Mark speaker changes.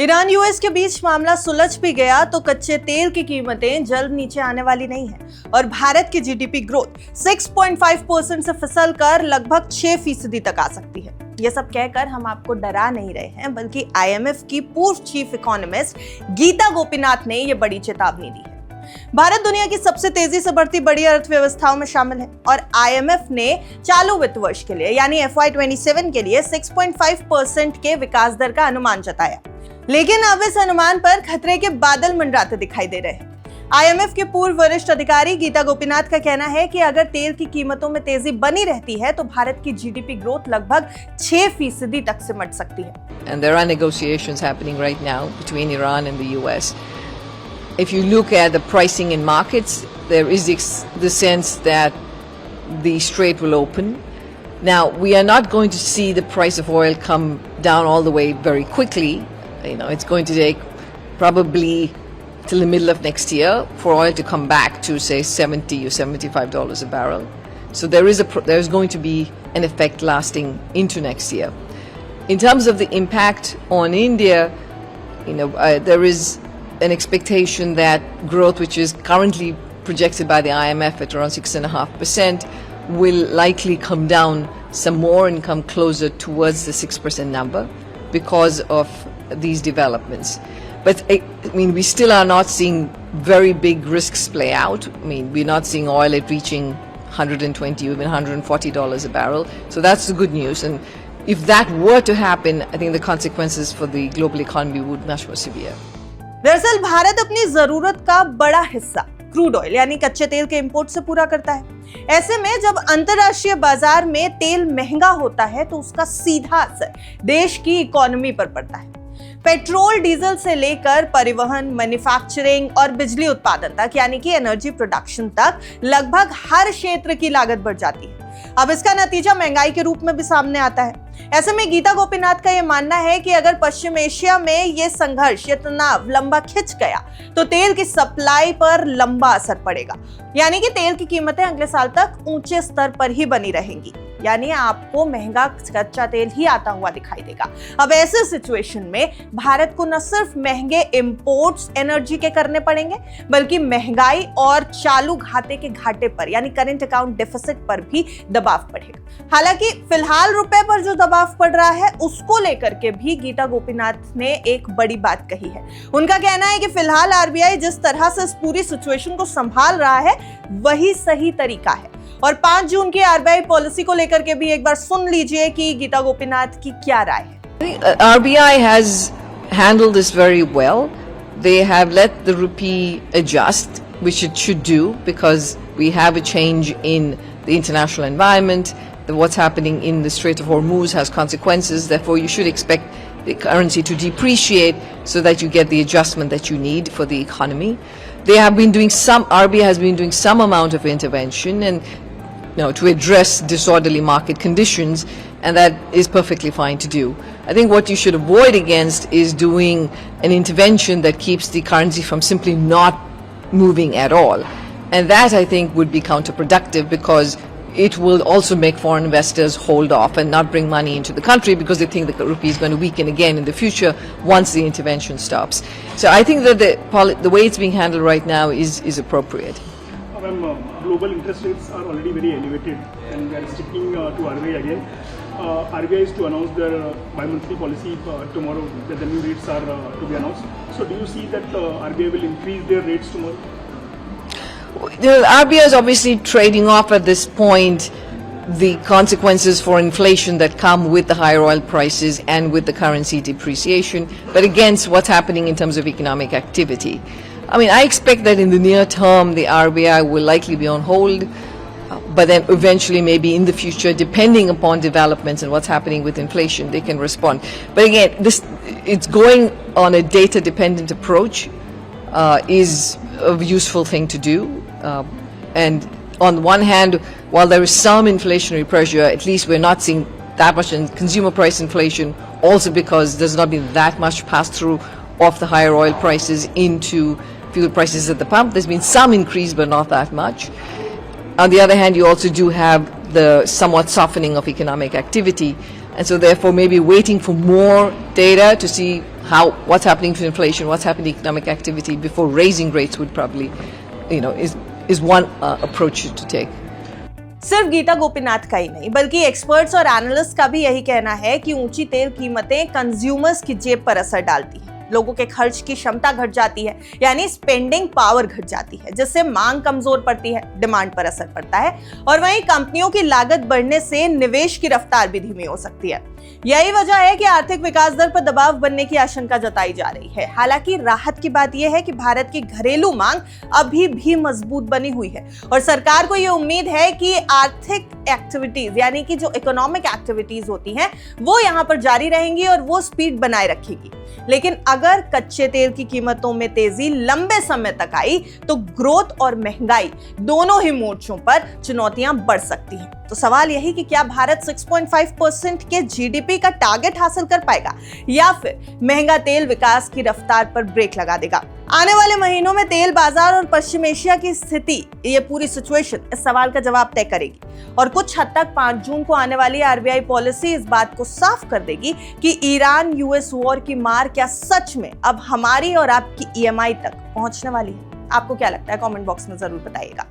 Speaker 1: Iran US के बीच मामला सुलझ भी गया तो कच्चे तेल की कीमतें जल्द नीचे आने वाली नहीं है और भारत की जीडीपी ग्रोथ 6.5% से फिसल कर लगभग 6% तक आ सकती है। ये सब कहकर हम आपको डरा नहीं रहे हैं, बल्कि आईएमएफ की पूर्व चीफ इकोनॉमिस्ट गीता गोपीनाथ ने ये बड़ी चेतावनी दी है। भारत दुनिया की सबसे तेजी से बढ़ती बड़ी अर्थव्यवस्थाओं में शामिल है और आईएमएफ ने चालू वित्त वर्ष के लिए यानी FY27 के लिए 6.5% के विकास दर का अनुमान जताया, लेकिन अब इस अनुमान पर खतरे के बादल मंडराते दिखाई दे रहे हैं। आईएमएफ के पूर्व वरिष्ठ अधिकारी गीता गोपीनाथ का कहना है कि अगर तेल की कीमतों में तेजी बनी रहती है तो भारत की जीडीपी ग्रोथ लगभग 6% तक सिमट सकती है।
Speaker 2: And there are negotiations happening right now between Iran and the US. If you look at the pricing in markets, there is the sense that the strait will open. Now, we are not going to see the price of oil come down all the way very quickly. It's going to take probably till the middle of next year for oil to come back to say $70 or $75 a barrel. So there's going to be an effect lasting into next year. In terms of the impact on India, there is an expectation that growth, which is currently projected by the IMF at around 6.5%, will likely come down some more and come closer towards the 6% number because of these developments. But we still are not seeing very big risks play out. We're not seeing oil at reaching $120 or even $140 a barrel. So that's the good news. And if that were to happen, I think the consequences for the global economy would be much more severe.
Speaker 1: दरअसल भारत अपनी जरूरत का बड़ा हिस्सा crude oil यानी कच्चे तेल के इंपोर्ट से पूरा करता है। ऐसे में जब अंतर्राष्ट्रीय बाजार में तेल महंगा होता है तो उसका सीधा असर देश की इकोनॉमी पर पड़ता है। पेट्रोल डीजल से लेकर परिवहन, मैन्युफैक्चरिंग और बिजली उत्पादन तक यानी कि एनर्जी प्रोडक्शन तक लगभग हर क्षेत्र की लागत बढ़ जाती है। अब इसका नतीजा महंगाई के रूप में भी सामने आता है। ऐसे में गीता गोपीनाथ का यह मानना है कि अगर पश्चिम एशिया में यह संघर्ष, ये तनाव लंबा खिंच गया तो तेल की सप्लाई पर लंबा असर पड़ेगा, यानी कि तेल की कीमतें अगले साल तक ऊंचे स्तर पर ही बनी रहेंगी, यानी आपको महंगा कच्चा तेल ही आता हुआ दिखाई देगा। अब ऐसे सिचुएशन में भारत को न सिर्फ महंगे इंपोर्ट्स एनर्जी के करने पड़ेंगे, बल्कि महंगाई और चालू घाटे के घाटे पर यानी करंट अकाउंट डेफिसिट पर भी दबाव पड़ेगा। हालांकि फिलहाल रुपए पर जो दबाव पड़ रहा है उसको लेकर के भी गीता गोपीनाथ ने एक बड़ी बात कही है। उनका कहना है कि फिलहाल आरबीआई जिस तरह से इस पूरी सिचुएशन को संभाल रहा है वही सही तरीका है। और 5 जून की आरबीआई पॉलिसी को लेकर के भी एक बार सुन लीजिए कि गीता गोपीनाथ की क्या राय है।
Speaker 2: RBI has handled this very well. They have let the rupee adjust, which it should do because we have a change in the international environment. What's happening in the Strait of Hormuz has consequences. Therefore, you should expect the currency to depreciate so that you get the adjustment that you need for the economy. They have been doing RBI has been doing some amount of intervention and to address disorderly market conditions, and that is perfectly fine to do. I think what you should avoid against is doing an intervention that keeps the currency from simply not moving at all. And that, I think, would be counterproductive because it will also make foreign investors hold off and not bring money into the country because they think the rupee is going to weaken again in the future once the intervention stops. So I think that the way it's being handled right now is appropriate.
Speaker 3: Global interest rates are already very elevated and they are sticking to RBI again. RBI is to announce their bi-monthly policy tomorrow, that the new rates are to be announced. So do you see that RBI will increase their rates tomorrow?
Speaker 2: The RBI is obviously trading off at this point the consequences for inflation that come with the higher oil prices and with the currency depreciation, but against what's happening in terms of economic activity. I expect that in the near term the RBI will likely be on hold, but then eventually maybe in the future, depending upon developments and what's happening with inflation, they can respond. But again, it's going on a data-dependent approach is a useful thing to do. And on one hand, while there is some inflationary pressure, at least we're not seeing that much in consumer price inflation, also because there's not been that much pass-through of the higher oil prices into fuel prices at the pump. There's been some increase, but not that much. On the other hand, you also do have the somewhat softening of economic activity, and so therefore maybe waiting for more data to see what's happening to inflation, what's happening to economic activity before raising rates would probably, is one approach to take.
Speaker 1: सिर्फ गीता गोपीनाथ का ही नहीं बल्कि experts और analyst का भी यही कहना है कि ऊंची तेल कीमतें कंज्यूमर्स की जेब पर असर डालती हैं, लोगों के खर्च की क्षमता घट जाती है, यानी स्पेंडिंग पावर घट जाती है, जिससे मांग कमजोर पड़ती है, डिमांड पर असर पड़ता है और वहीं कंपनियों की लागत बढ़ने से निवेश की रफ्तार भी धीमी हो सकती है। यही वजह है कि आर्थिक विकास दर पर दबाव बनने की आशंका जताई जा रही है। हालांकि राहत की बात यह है कि भारत की घरेलू मांग अभी भी मजबूत बनी हुई है और सरकार को यह उम्मीद है कि आर्थिक एक्टिविटीज यानी कि जो इकोनॉमिक एक्टिविटीज होती हैं वो यहां पर जारी रहेंगी और वो स्पीड बनाए रखेगी। लेकिन अगर कच्चे तेल की कीमतों में तेजी लंबे समय तक आई तो ग्रोथ और महंगाई दोनों ही मोर्चों पर चुनौतियां बढ़ सकती हैं। तो सवाल यही कि क्या भारत 6.5% के जीडीपी का टारगेट हासिल कर पाएगा या फिर महंगा तेल विकास की रफ्तार पर ब्रेक लगा देगा। आने वाले महीनों में तेल बाजार और पश्चिम एशिया की स्थिति, ये पूरी सिचुएशन इस सवाल का जवाब तय करेगी और कुछ हद तक 5 जून को आने वाली आरबीआई पॉलिसी इस बात को साफ कर देगी कि ईरान यूएस वॉर की मार क्या सच में अब हमारी और आपकी ईएमआई तक पहुंचने वाली है। आपको क्या लगता है? कमेंट बॉक्स में जरूर बताइएगा।